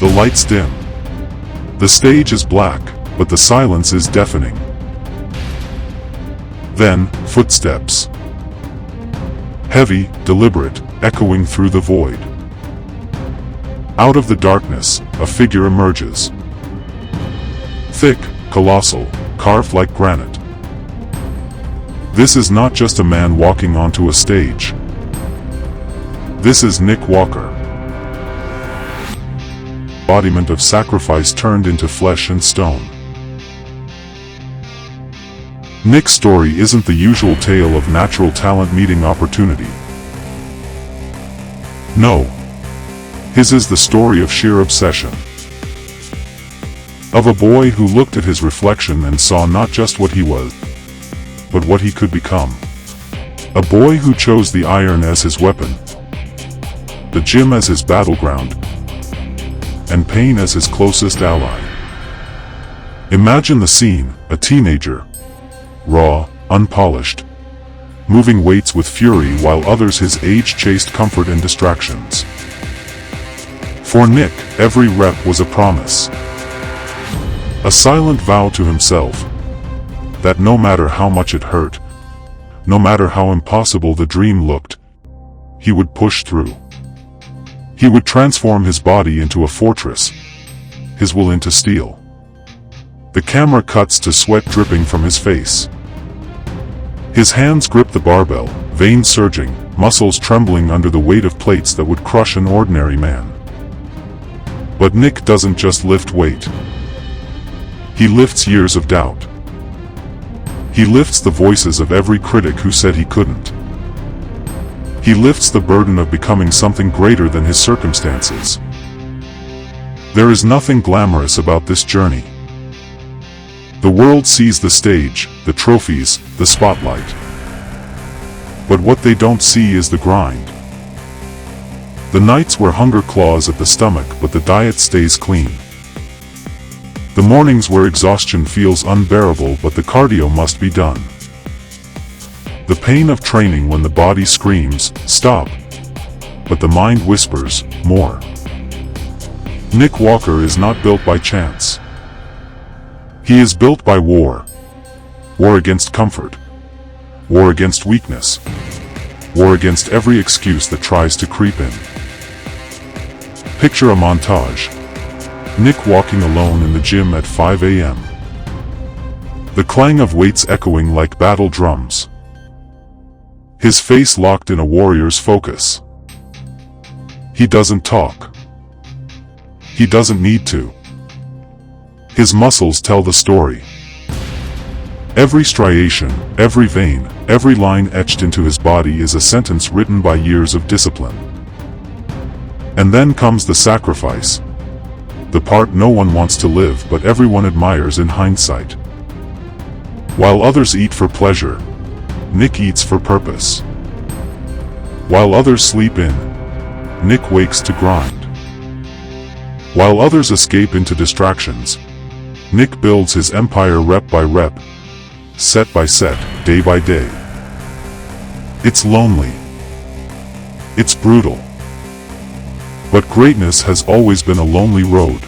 The lights dim. The stage is black, but the silence is deafening. Then, footsteps. Heavy, deliberate, echoing through the void. Out of the darkness, a figure emerges. Thick, colossal, carved like granite. This is not just a man walking onto a stage. This is Nick Walker. Embodiment of sacrifice turned into flesh and stone. Nick's story isn't the usual tale of natural talent meeting opportunity. No. His is the story of sheer obsession. Of a boy who looked at his reflection and saw not just what he was, but what he could become. A boy who chose the iron as his weapon, the gym as his battleground, and pain as his closest ally. Imagine the scene: a teenager, raw, unpolished, moving weights with fury while others his age chased comfort and distractions. For Nick, every rep was a promise. A silent vow to himself that no matter how much it hurt, no matter how impossible the dream looked, he would push through. He would transform his body into a fortress, his will into steel. The camera cuts to sweat dripping from his face. His hands grip the barbell, veins surging, muscles trembling under the weight of plates that would crush an ordinary man. But Nick doesn't just lift weight. He lifts years of doubt. He lifts the voices of every critic who said he couldn't. He lifts the burden of becoming something greater than his circumstances. There is nothing glamorous about this journey. The world sees the stage, the trophies, the spotlight. But what they don't see is the grind. The nights where hunger claws at the stomach but the diet stays clean. The mornings where exhaustion feels unbearable but the cardio must be done. The pain of training when the body screams, "Stop!" but the mind whispers, "More." Nick Walker is not built by chance. He is built by war. War against comfort. War against weakness. War against every excuse that tries to creep in. Picture a montage. Nick walking alone in the gym at 5 a.m. The clang of weights echoing like battle drums. His face locked in a warrior's focus. He doesn't talk. He doesn't need to. His muscles tell the story. Every striation, every vein, every line etched into his body is a sentence written by years of discipline. And then comes the sacrifice. The part no one wants to live but everyone admires in hindsight. While others eat for pleasure, Nick eats for purpose. While others sleep in, Nick wakes to grind. While others escape into distractions, Nick builds his empire rep by rep, set by set, day by day. It's lonely. It's brutal. But greatness has always been a lonely road.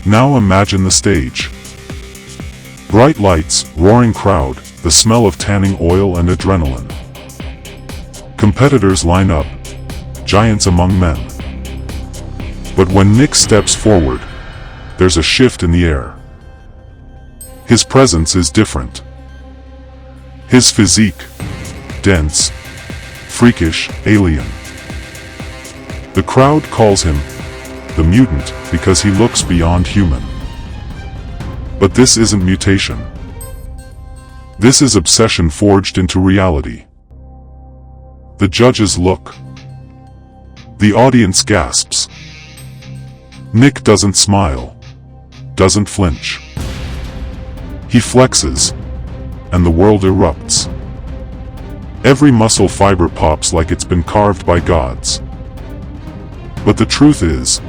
Now imagine the stage. Bright lights, roaring crowd, the smell of tanning oil and adrenaline. Competitors line up, giants among men. But when Nick steps forward, there's a shift in the air. His presence is different. His physique, dense, freakish, alien. The crowd calls him the Mutant because he looks beyond human. But this isn't mutation. This is obsession forged into reality. The judges look. The audience gasps. Nick doesn't smile, doesn't flinch. He flexes, and the world erupts. Every muscle fiber pops like it's been carved by gods. But the truth is,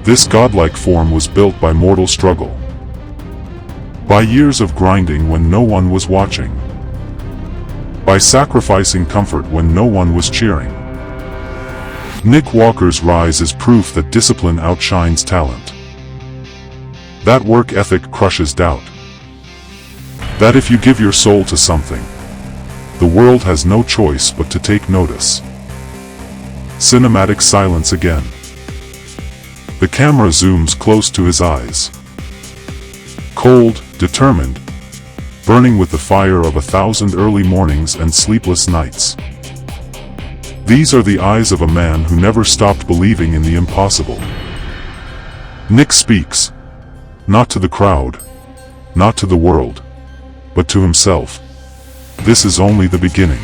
this godlike form was built by mortal struggle. By years of grinding when no one was watching. By sacrificing comfort when no one was cheering. Nick Walker's rise is proof that discipline outshines talent. That work ethic crushes doubt. That if you give your soul to something, the world has no choice but to take notice. Cinematic silence again. The camera zooms close to his eyes. Cold, determined, burning with the fire of 1,000 early mornings and sleepless nights. These are the eyes of a man who never stopped believing in the impossible. Nick speaks, not to the crowd, not to the world, but to himself. This is only the beginning.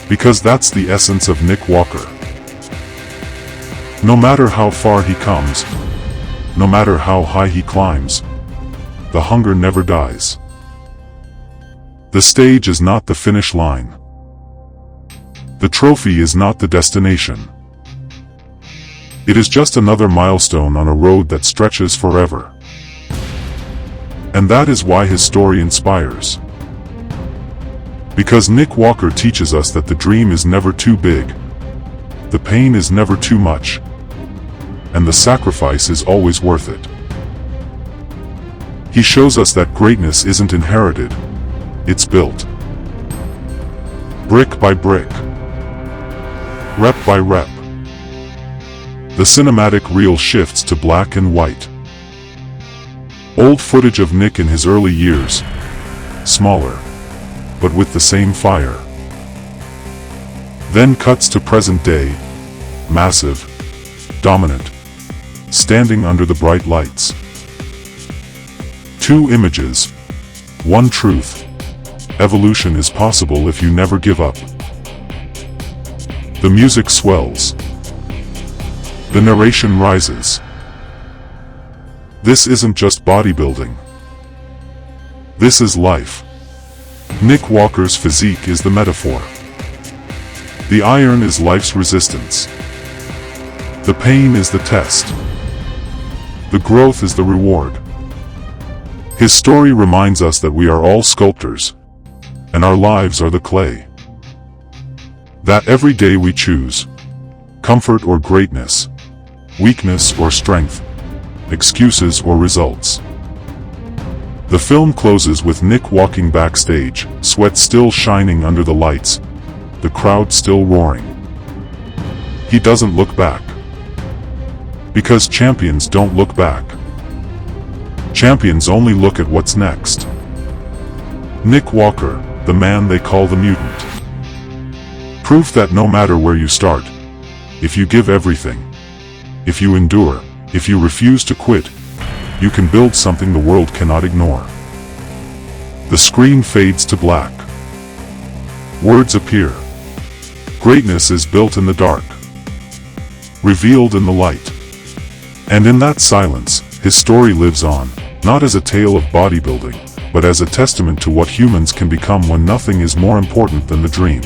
Because that's the essence of Nick Walker. No matter how far he comes, no matter how high he climbs, the hunger never dies. The stage is not the finish line. The trophy is not the destination. It is just another milestone on a road that stretches forever. And that is why his story inspires. Because Nick Walker teaches us that the dream is never too big, the pain is never too much, and the sacrifice is always worth it. He shows us that greatness isn't inherited, it's built. Brick by brick. Rep by rep. The cinematic reel shifts to black and white. Old footage of Nick in his early years, smaller, but with the same fire. Then cuts to present day, massive, dominant, standing under the bright lights. Two images, one truth. Evolution is possible if you never give up. The music swells. The narration rises. This isn't just bodybuilding. This is life. Nick Walker's physique is the metaphor. The iron is life's resistance. The pain is the test. The growth is the reward. His story reminds us that we are all sculptors, and our lives are the clay. That every day we choose comfort or greatness, weakness or strength, excuses or results. The film closes with Nick walking backstage, sweat still shining under the lights, the crowd still roaring. He doesn't look back. Because champions don't look back. Champions only look at what's next. Nick Walker, the man they call the Mutant. Proof that no matter where you start, if you give everything, if you endure, if you refuse to quit, you can build something the world cannot ignore. The screen fades to black. Words appear. Greatness is built in the dark, revealed in the light. And in that silence, his story lives on, not as a tale of bodybuilding, but as a testament to what humans can become when nothing is more important than the dream.